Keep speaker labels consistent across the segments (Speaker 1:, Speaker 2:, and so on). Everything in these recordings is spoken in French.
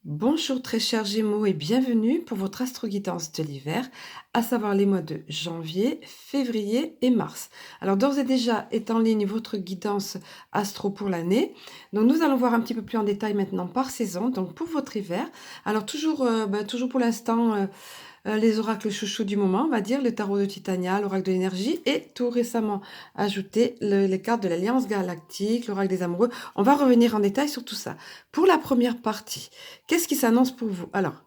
Speaker 1: Bonjour très chers Gémeaux et bienvenue pour votre astro-guidance de l'hiver, à savoir les mois de janvier, février et mars. Alors d'ores et déjà est en ligne votre guidance astro pour l'année. Donc nous allons voir un petit peu plus en détail maintenant par saison, donc pour votre hiver. Alors toujours, toujours pour l'instant, les oracles chouchous du moment, on va dire, le tarot de Titania, l'oracle de l'énergie et tout récemment ajouté les cartes de l'Alliance galactique, l'oracle des amoureux. On va revenir en détail sur tout ça. Pour la première partie, qu'est-ce qui s'annonce pour vous? Alors,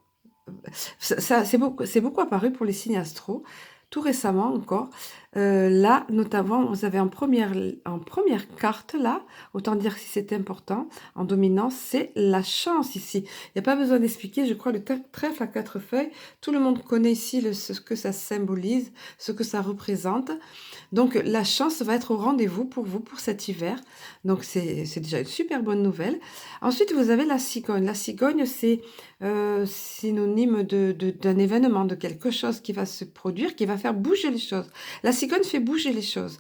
Speaker 1: c'est beaucoup apparu pour les signes astro, tout récemment encore. Là, notamment, vous avez en première carte, là, autant dire si c'est important, en dominance, c'est la chance ici. Il n'y a pas besoin d'expliquer, je crois, le trèfle à 4 feuilles. Tout le monde connaît ici ce que ça symbolise, ce que ça représente. Donc la chance va être au rendez-vous pour vous pour cet hiver. Donc c'est déjà une super bonne nouvelle. Ensuite, vous avez la cigogne. La cigogne, c'est synonyme d'un événement, de quelque chose qui va se produire, qui va faire bouger les choses. La cigogne fait bouger les choses.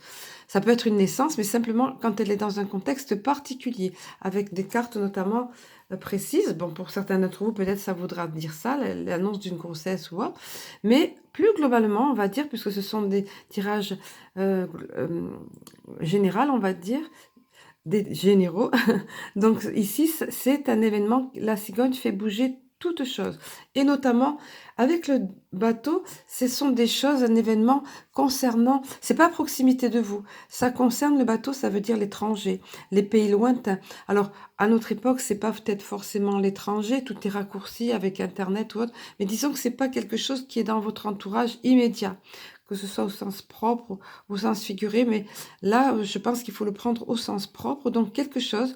Speaker 1: Ça peut être une naissance, mais simplement quand elle est dans un contexte particulier, avec des cartes notamment précises. Bon, pour certains d'entre vous, peut-être ça voudra dire ça, l'annonce d'une grossesse ou autre. Mais plus globalement, on va dire, puisque ce sont des tirages euh, euh, généraux, on va dire, des généraux. Donc ici, c'est un événement, la cigogne fait bouger toutes choses. Et notamment, avec le bateau, ce sont des choses, un événement concernant, c'est pas à proximité de vous, ça concerne le bateau, ça veut dire l'étranger, les pays lointains. Alors, à notre époque, c'est pas peut-être forcément l'étranger, tout est raccourci avec Internet ou autre, mais disons que c'est pas quelque chose qui est dans votre entourage immédiat, que ce soit au sens propre ou au sens figuré, mais là, je pense qu'il faut le prendre au sens propre, donc quelque chose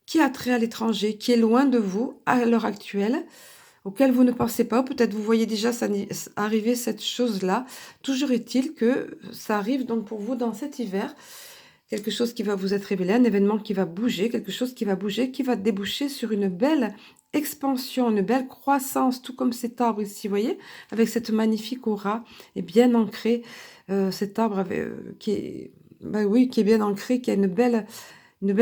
Speaker 1: qui a trait à l'étranger, qui est loin de vous à l'heure actuelle, auquel vous ne pensez pas, peut-être vous voyez déjà arriver cette chose-là. Toujours est-il que ça arrive donc pour vous dans cet hiver, quelque chose qui va vous être révélé, un événement qui va bouger, quelque chose qui va bouger, qui va déboucher sur une belle expansion, une belle croissance, tout comme cet arbre ici, vous voyez, avec cette magnifique aura, et bien ancré, cet arbre qui est, bah oui, qui est bien ancré, qui a une belle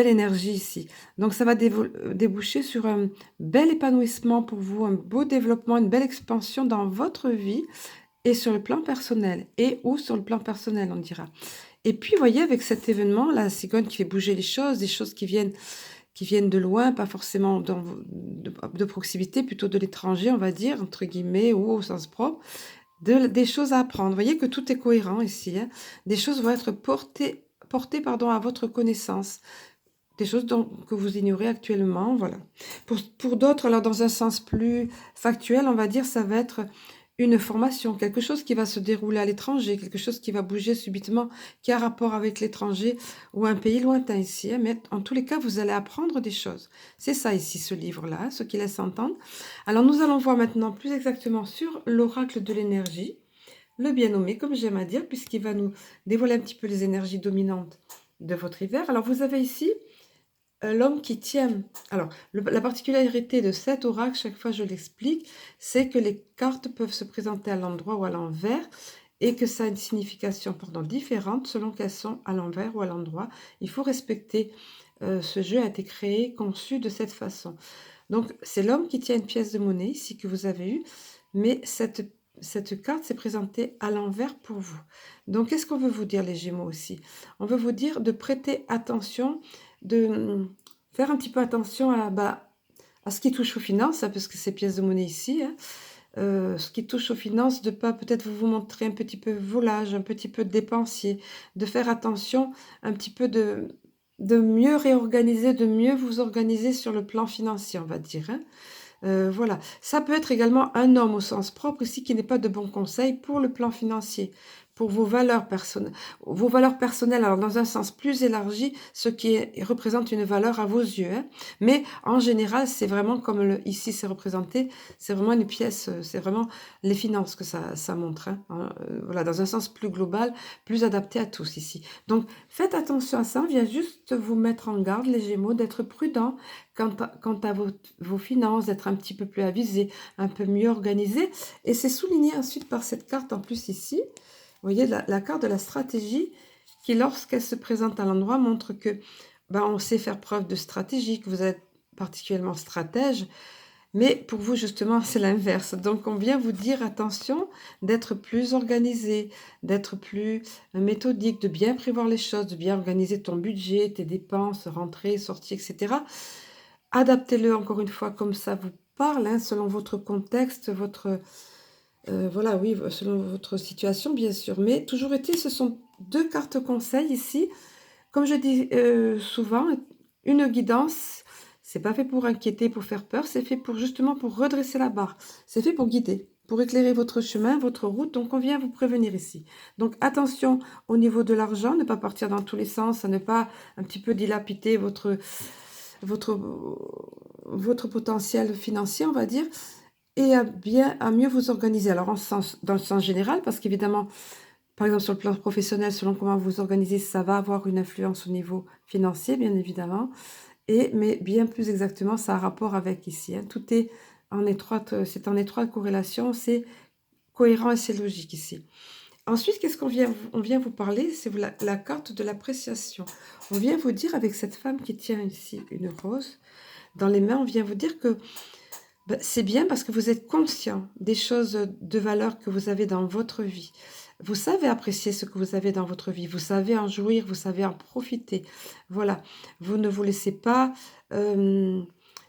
Speaker 1: énergie ici. Donc ça va déboucher sur un bel épanouissement pour vous, un beau développement, une belle expansion dans votre vie et sur le plan personnel, et ou sur le plan personnel, on dira. Et puis, vous voyez, avec cet événement, la cigogne qui fait bouger les choses, des choses qui viennent de loin, pas forcément de proximité, plutôt de l'étranger, on va dire, entre guillemets, ou au sens propre, des choses à apprendre. Vous voyez que tout est cohérent ici, hein. Des choses vont être portées pardon, à votre connaissance. Des choses que vous ignorez actuellement, voilà. Pour d'autres, alors dans un sens plus factuel, on va dire, ça va être une formation, quelque chose qui va se dérouler à l'étranger, quelque chose qui va bouger subitement, qui a rapport avec l'étranger ou un pays lointain ici, hein. Mais en tous les cas, vous allez apprendre des choses. C'est ça ici, ce livre-là, ce qui laisse entendre. Alors nous allons voir maintenant plus exactement sur l'oracle de l'énergie, le bien nommé, comme j'aime à dire, puisqu'il va nous dévoiler un petit peu les énergies dominantes de votre hiver. Alors vous avez ici l'homme qui tient. Alors, la particularité de cet oracle, chaque fois je l'explique, c'est que les cartes peuvent se présenter à l'endroit ou à l'envers et que ça a une signification différente selon qu'elles sont à l'envers ou à l'endroit. Il faut respecter. Ce jeu a été créé, conçu de cette façon. Donc, c'est l'homme qui tient une pièce de monnaie ici que vous avez eue, mais cette carte s'est présentée à l'envers pour vous. Donc, qu'est-ce qu'on veut vous dire, les Gémeaux aussi? On veut vous dire de prêter attention, de faire un petit peu attention à ce qui touche aux finances, hein, parce que ces pièces de monnaie ici, hein, ce qui touche aux finances, de pas peut-être vous montrer un petit peu volage, un petit peu dépensier, de faire attention un petit peu de mieux réorganiser, de mieux vous organiser sur le plan financier, on va dire, hein. Voilà. Ça peut être également un homme au sens propre ici qui n'est pas de bons conseils pour le plan financier, pour vos valeurs personnelles. Vos valeurs personnelles, alors dans un sens plus élargi, ce représente une valeur à vos yeux, hein. Mais en général, c'est vraiment comme ici c'est représenté, c'est vraiment une pièce, c'est vraiment les finances que ça montre, hein. Voilà, dans un sens plus global, plus adapté à tous ici. Donc faites attention à ça, on vient juste vous mettre en garde, les Gémeaux, d'être prudents quant à vos finances, d'être un petit peu plus avisé, un peu mieux organisé. Et c'est souligné ensuite par cette carte en plus ici. Vous voyez, la carte de la stratégie qui, lorsqu'elle se présente à l'endroit, montre que on sait faire preuve de stratégie, que vous êtes particulièrement stratège. Mais pour vous, justement, c'est l'inverse. Donc, on vient vous dire, attention, d'être plus organisé, d'être plus méthodique, de bien prévoir les choses, de bien organiser ton budget, tes dépenses, rentrées, sorties, etc. Adaptez-le encore une fois comme ça vous parle, hein, selon votre contexte, votre, voilà, oui, selon votre situation, bien sûr. Mais toujours est-il, ce sont deux cartes conseils ici. Comme je dis souvent, une guidance, c'est pas fait pour inquiéter, pour faire peur, c'est fait pour justement pour redresser la barre. C'est fait pour guider, pour éclairer votre chemin, votre route. Donc on vient vous prévenir ici. Donc attention au niveau de l'argent, ne pas partir dans tous les sens, à ne pas un petit peu dilapider votre, votre potentiel financier, on va dire, et à mieux vous organiser. Alors dans le sens général, parce qu'évidemment, par exemple, sur le plan professionnel, selon comment vous vous organisez, ça va avoir une influence au niveau financier, bien évidemment. Mais bien plus exactement, ça a un rapport avec ici, hein. Tout est c'est en étroite corrélation, c'est cohérent et c'est logique ici. Ensuite, qu'est-ce on vient vous parler? C'est la carte de l'appréciation. On vient vous dire, avec cette femme qui tient ici une rose dans les mains, on vient vous dire que c'est bien parce que vous êtes conscient des choses de valeur que vous avez dans votre vie. Vous savez apprécier ce que vous avez dans votre vie. Vous savez en jouir, vous savez en profiter. Voilà. Vous ne vous laissez pas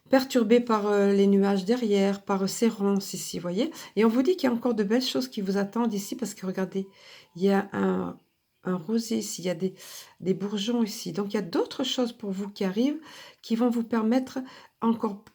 Speaker 1: perturber par les nuages derrière, par ces ronces ici, vous voyez. Et on vous dit qu'il y a encore de belles choses qui vous attendent ici parce que regardez, il y a un rosier ici, il y a des bourgeons ici. Donc il y a d'autres choses pour vous qui arrivent qui vont vous permettre encore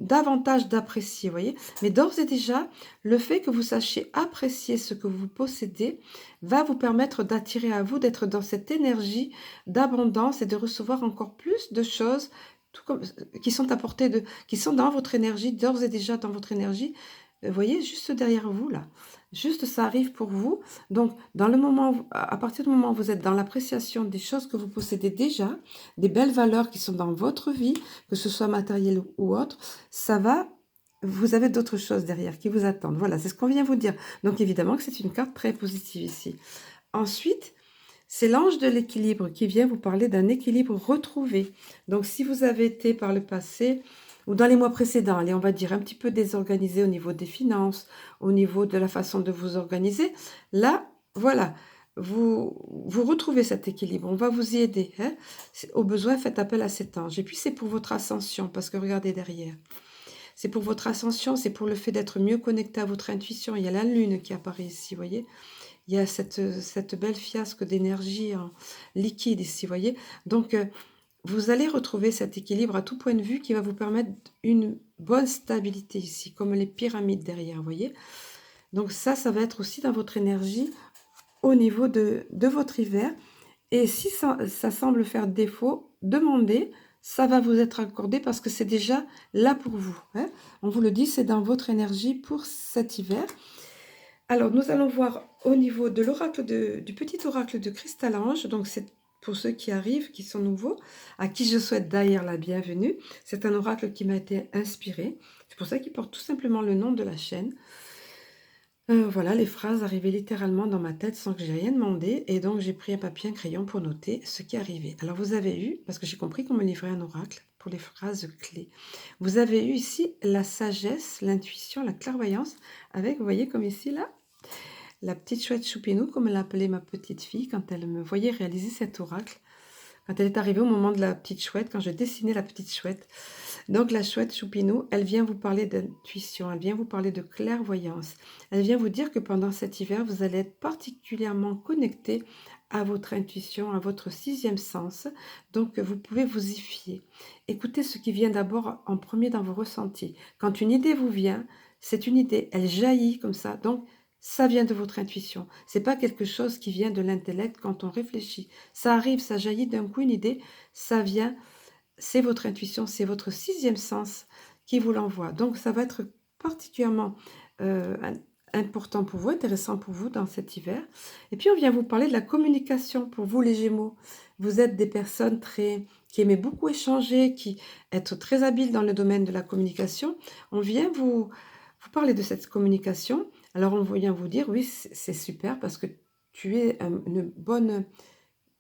Speaker 1: davantage d'apprécier, vous voyez. Mais d'ores et déjà, le fait que vous sachiez apprécier ce que vous possédez va vous permettre d'attirer à vous, d'être dans cette énergie d'abondance et de recevoir encore plus de choses tout comme, qui sont apportées qui sont dans votre énergie, d'ores et déjà dans votre énergie. Vous voyez, juste derrière vous, là. Juste, ça arrive pour vous. Donc, dans le moment, à partir du moment où vous êtes dans l'appréciation des choses que vous possédez déjà, des belles valeurs qui sont dans votre vie, que ce soit matériel ou autre, ça va, vous avez d'autres choses derrière qui vous attendent. Voilà, c'est ce qu'on vient vous dire. Donc évidemment que c'est une carte très positive ici. Ensuite, c'est l'ange de l'équilibre qui vient vous parler d'un équilibre retrouvé. Donc si vous avez été par le passé ou dans les mois précédents, allez, on va dire un petit peu désorganisé au niveau des finances, au niveau de la façon de vous organiser, là, voilà, vous retrouvez cet équilibre. On va vous y aider, hein. Au besoin, faites appel à cet ange. Et puis c'est pour votre ascension, parce que regardez derrière. C'est pour votre ascension, c'est pour le fait d'être mieux connecté à votre intuition. Il y a la lune qui apparaît ici, vous voyez. Il y a cette belle fiasque d'énergie en liquide ici, vous voyez. Donc, vous allez retrouver cet équilibre à tout point de vue qui va vous permettre une bonne stabilité ici, comme les pyramides derrière, vous voyez. Donc ça va être aussi dans votre énergie au niveau de votre hiver. Et si ça semble faire défaut, demandez, ça va vous être accordé parce que c'est déjà là pour vous, hein. On vous le dit, c'est dans votre énergie pour cet hiver. Alors, nous allons voir au niveau de du petit oracle de Cristal-Ange. Donc, c'est pour ceux qui arrivent, qui sont nouveaux, à qui je souhaite d'ailleurs la bienvenue. C'est un oracle qui m'a été inspiré. C'est pour ça qu'il porte tout simplement le nom de la chaîne. Voilà, les phrases arrivaient littéralement dans ma tête sans que j'ai rien demandé. Et donc, j'ai pris un papier, un crayon pour noter ce qui arrivait. Alors, vous avez eu, parce que j'ai compris qu'on me livrait un oracle pour les phrases clés. Vous avez eu ici la sagesse, l'intuition, la clairvoyance, avec, vous voyez comme ici, là, la petite chouette Choupinou, comme l'appelait ma petite fille quand elle me voyait réaliser cet oracle. Quand elle est arrivée au moment de la petite chouette, quand je dessinais la petite chouette. Donc la chouette Choupinou, elle vient vous parler d'intuition, elle vient vous parler de clairvoyance. Elle vient vous dire que pendant cet hiver, vous allez être particulièrement connecté à votre intuition, à votre sixième sens. Donc vous pouvez vous y fier. Écoutez ce qui vient d'abord en premier dans vos ressentis. Quand une idée vous vient, c'est une idée, elle jaillit comme ça. Donc ça vient de votre intuition. C'est pas quelque chose qui vient de l'intellect quand on réfléchit. Ça arrive, ça jaillit d'un coup une idée, ça vient, c'est votre intuition, c'est votre sixième sens qui vous l'envoie. Donc ça va être particulièrement important pour vous, intéressant pour vous dans cet hiver. Et puis on vient vous parler de la communication pour vous les Gémeaux. Vous êtes des personnes qui aimez beaucoup échanger, qui être très habiles dans le domaine de la communication. On vient vous parler de cette communication. Alors on vient vous dire, oui, c'est super parce que tu es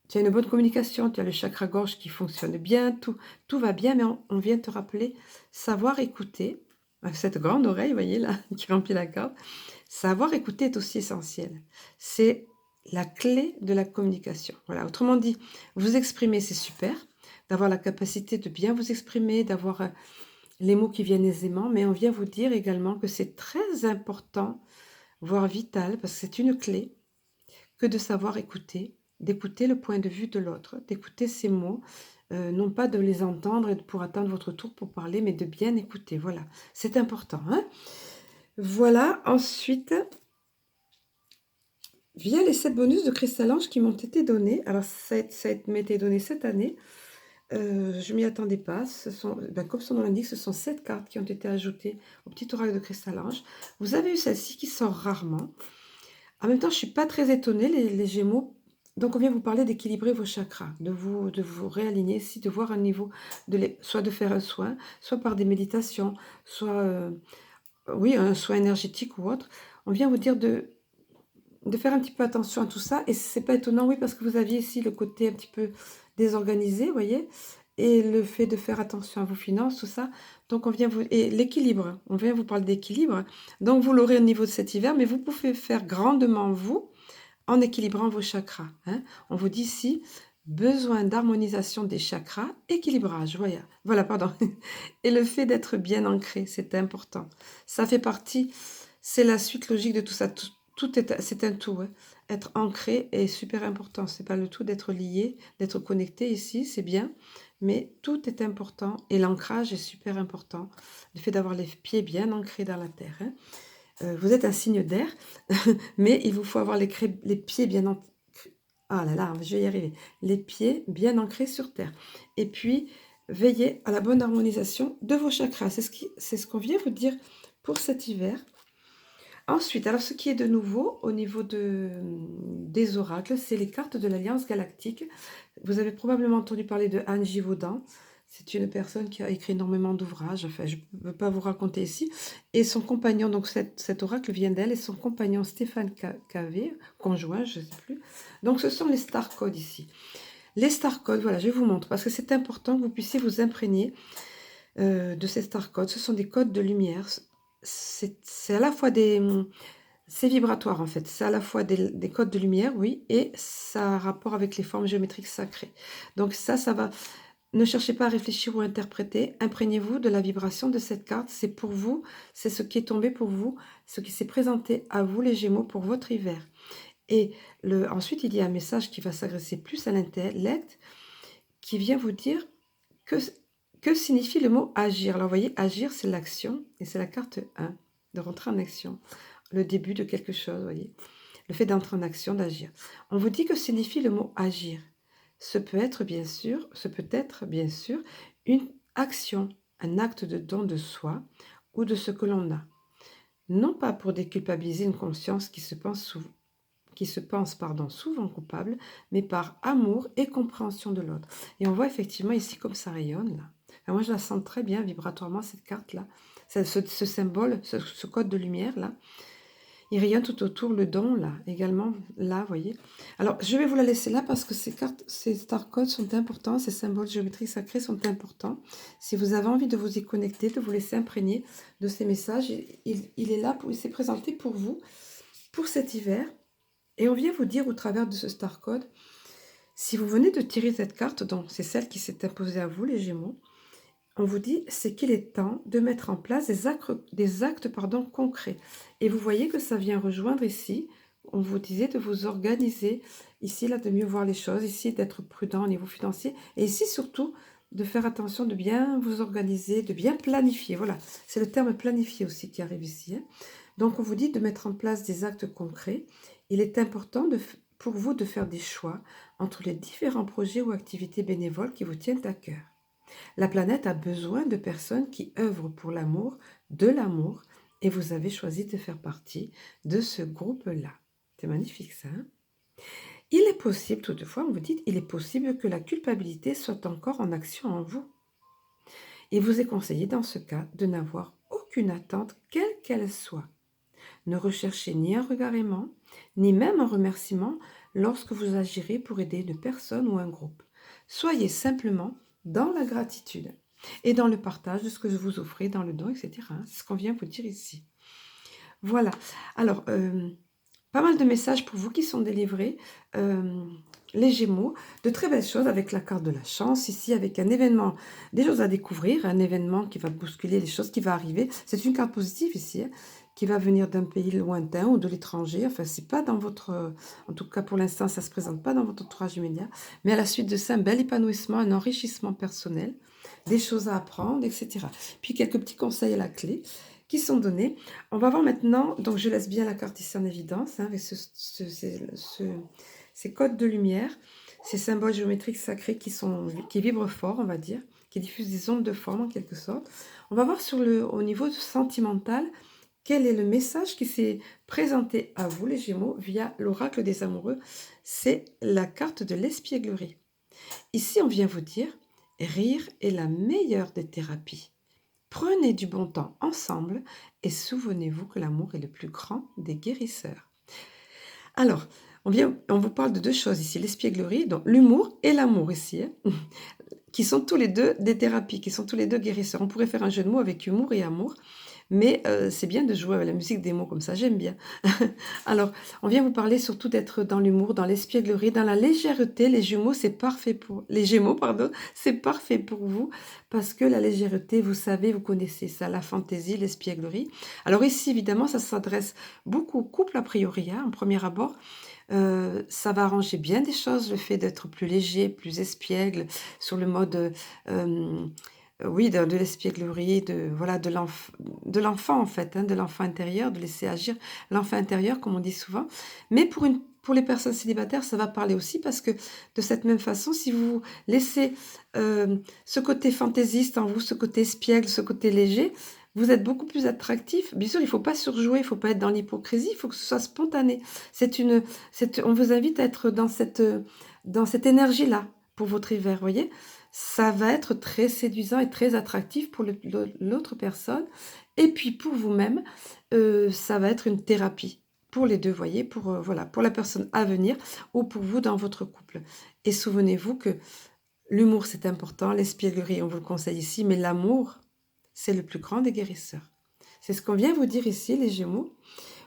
Speaker 1: tu as une bonne communication, tu as le chakra gorge qui fonctionne bien, tout va bien, mais on vient te rappeler, savoir écouter, avec cette grande oreille, vous voyez là, qui remplit la carte. Savoir écouter est aussi essentiel. C'est la clé de la communication. Voilà, autrement dit, vous exprimer, c'est super, d'avoir la capacité de bien vous exprimer, d'avoir les mots qui viennent aisément, mais on vient vous dire également que c'est très important, voire vital, parce que c'est une clé, que de savoir écouter, d'écouter le point de vue de l'autre, d'écouter ses mots, non pas de les entendre et pour attendre votre tour pour parler, mais de bien écouter. Voilà, c'est important, hein. Voilà, ensuite, via les 7 bonus de Cristal-Ange qui m'ont été donnés, alors ça m'a été donné cette année, je m'y attendais pas, ce sont, comme son nom l'indique, ce sont 7 cartes qui ont été ajoutées au petit oracle de Cristal-Ange. Vous avez eu celle-ci qui sort rarement. En même temps, je suis pas très étonnée, les Gémeaux. Donc, on vient vous parler d'équilibrer vos chakras, de vous réaligner ici, de voir un niveau, soit de faire un soin, soit par des méditations, soit, oui, un soin énergétique ou autre. On vient vous dire de faire un petit peu attention à tout ça. Et c'est pas étonnant, oui, parce que vous aviez ici le côté un petit peu désorganisé, vous voyez, et le fait de faire attention à vos finances, tout ça. Donc, on vient vous... Et l'équilibre, on vient vous parler d'équilibre. Donc, vous l'aurez au niveau de cet hiver, mais vous pouvez faire grandement, vous, en équilibrant vos chakras, hein. On vous dit ici, besoin d'harmonisation des chakras, équilibrage, voilà, voilà, pardon. Et le fait d'être bien ancré, c'est important. Ça fait partie, c'est la suite logique de tout ça. Tout est, c'est un tout, hein. Être ancré est super important. C'est pas le tout d'être lié, d'être connecté ici, c'est bien, mais tout est important et l'ancrage est super important. Le fait d'avoir les pieds bien ancrés dans la terre, hein. Vous êtes un signe d'air, mais il vous faut avoir les pieds bien ancrés. Ah là là, je vais y arriver. Les pieds bien ancrés sur terre. Et puis, veillez à la bonne harmonisation de vos chakras. C'est ce qu'on vient vous dire pour cet hiver. Ensuite, alors ce qui est de nouveau au niveau des oracles, c'est les cartes de l'Alliance Galactique. Vous avez probablement entendu parler de Anne Givaudan. C'est une personne qui a écrit énormément d'ouvrages, enfin je ne peux pas vous raconter ici. Et son compagnon, donc cet oracle vient d'elle, et son compagnon Stéphane Cavé, conjoint, je ne sais plus. Donc ce sont les star codes ici. Les star codes, voilà, je vous montre, parce que c'est important que vous puissiez vous imprégner de ces star codes. Ce sont des codes de lumière. C'est à la fois c'est vibratoire en fait, c'est à la fois des codes de lumière, oui, et ça a rapport avec les formes géométriques sacrées. Donc ça va. Ne cherchez pas à réfléchir ou à interpréter, imprégnez-vous de la vibration de cette carte, c'est pour vous, c'est ce qui est tombé pour vous, ce qui s'est présenté à vous les Gémeaux pour votre hiver. Et ensuite, il y a un message qui va s'adresser plus à l'intellect, qui vient vous dire que, que signifie le mot agir. Alors vous voyez, agir c'est l'action, et c'est la carte 1, de rentrer en action, le début de quelque chose, vous voyez, le fait d'entrer en action, d'agir. On vous dit que signifie le mot agir. Ce peut être bien sûr une action, un acte de don de soi ou de ce que l'on a. Non pas pour déculpabiliser une conscience qui se pense souvent coupable, mais par amour et compréhension de l'autre. Et on voit effectivement ici comme ça rayonne là. Enfin, moi je la sens très bien vibratoirement cette carte là, ce symbole, ce code de lumière là. Il rayonne tout autour, le don, là, également, là, vous voyez. Alors, je vais vous la laisser là parce que ces cartes, ces star codes sont importants, ces symboles géométriques sacrés sont importants. Si vous avez envie de vous y connecter, de vous laisser imprégner de ces messages, il est là, il s'est présenté pour vous, pour cet hiver. Et on vient vous dire au travers de ce star code, si vous venez de tirer cette carte, donc c'est celle qui s'est imposée à vous, les Gémeaux, on vous dit, c'est qu'il est temps de mettre en place des actes concrets. Et vous voyez que ça vient rejoindre ici, on vous disait de vous organiser, ici, là, de mieux voir les choses, ici, d'être prudent au niveau financier, et ici, surtout, de faire attention, de bien vous organiser, de bien planifier. Voilà, c'est le terme planifier aussi qui arrive ici, hein. Donc, on vous dit de mettre en place des actes concrets. Il est important pour vous de faire des choix entre les différents projets ou activités bénévoles qui vous tiennent à cœur. La planète a besoin de personnes qui œuvrent pour l'amour, de l'amour, et vous avez choisi de faire partie de ce groupe-là. C'est magnifique ça, hein? Il est possible, toutefois, on vous dit, il est possible que la culpabilité soit encore en action en vous. Il vous est conseillé dans ce cas de n'avoir aucune attente, quelle qu'elle soit. Ne recherchez ni un regard aimant, ni même un remerciement lorsque vous agirez pour aider une personne ou un groupe. Soyez simplement dans la gratitude. et dans le partage de ce que je vous offrez, dans le don, etc., hein. C'est ce qu'on vient vous dire ici. Voilà. Alors, pas mal de messages pour vous qui sont délivrés. Les Gémeaux, de très belles choses avec la carte de la chance, ici avec un événement, des choses à découvrir, un événement qui va bousculer les choses, qui va arriver. C'est une carte positive ici, hein, qui va venir d'un pays lointain ou de l'étranger. Enfin, c'est pas dans votre... en tout cas, pour l'instant, ça se présente pas dans votre entourage immédiat. Mais à la suite de ça, un bel épanouissement, un enrichissement personnel, des choses à apprendre, etc. Puis quelques petits conseils à la clé qui sont donnés. On va voir maintenant, donc je laisse bien la carte ici en évidence, hein, avec ces codes de lumière, ces symboles géométriques sacrés qui vibrent fort, on va dire, qui diffusent des ondes de forme en quelque sorte. On va voir au niveau sentimental, quel est le message qui s'est présenté à vous, les Gémeaux, via l'oracle des amoureux. C'est la carte de l'espièglerie. Ici, on vient vous dire, rire est la meilleure des thérapies. Prenez du bon temps ensemble et souvenez-vous que l'amour est le plus grand des guérisseurs. Alors, on vous parle de deux choses ici, l'espièglerie, donc l'humour et l'amour ici, hein, qui sont tous les deux des thérapies, qui sont tous les deux guérisseurs. On pourrait faire un jeu de mots avec humour et amour, mais c'est bien de jouer avec la musique des mots comme ça, j'aime bien. Alors, on vient vous parler surtout d'être dans l'humour, dans l'espièglerie, dans la légèreté. Les Gémeaux, c'est parfait pour... Les Gémeaux, pardon, c'est parfait pour vous, parce que la légèreté, vous savez, vous connaissez ça, la fantaisie, l'espièglerie. Alors ici, évidemment, ça s'adresse beaucoup au couple a priori, hein, en premier abord. Ça va arranger bien des choses, le fait d'être plus léger, plus espiègle, sur le mode... oui, de l'espièglerie, voilà, de l'enfant en fait, hein, de l'enfant intérieur, de laisser agir l'enfant intérieur, comme on dit souvent. Mais pour les personnes célibataires, ça va parler aussi parce que de cette même façon, si vous laissez ce côté fantaisiste en vous, ce côté espiègle, ce côté léger, vous êtes beaucoup plus attractif. Bien sûr, il ne faut pas surjouer, il ne faut pas être dans l'hypocrisie, il faut que ce soit spontané. On vous invite à être dans cette énergie-là pour votre hiver, voyez. Ça va être très séduisant et très attractif pour l'autre personne. Et puis pour vous-même, ça va être une thérapie pour les deux, voyez, voilà, pour la personne à venir ou pour vous dans votre couple. Et souvenez-vous que l'humour, c'est important, l'espièglerie, on vous le conseille ici, mais l'amour, c'est le plus grand des guérisseurs. C'est ce qu'on vient vous dire ici, les Gémeaux.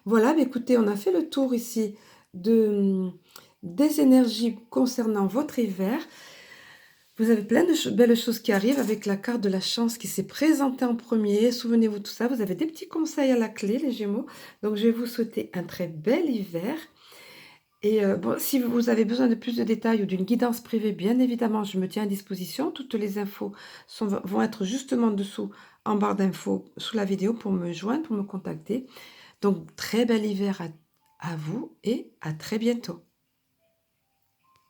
Speaker 1: Voilà, mais écoutez, on a fait le tour ici des énergies concernant votre hiver. Vous avez plein de belles choses qui arrivent avec la carte de la chance qui s'est présentée en premier. Souvenez-vous de tout ça. Vous avez des petits conseils à la clé, les Gémeaux. Donc, je vais vous souhaiter un très bel hiver. Et bon, si vous avez besoin de plus de détails ou d'une guidance privée, bien évidemment, je me tiens à disposition. Toutes les infos vont être justement dessous, en barre d'infos, sous la vidéo pour me joindre, pour me contacter. Donc, très bel hiver à vous et à très bientôt.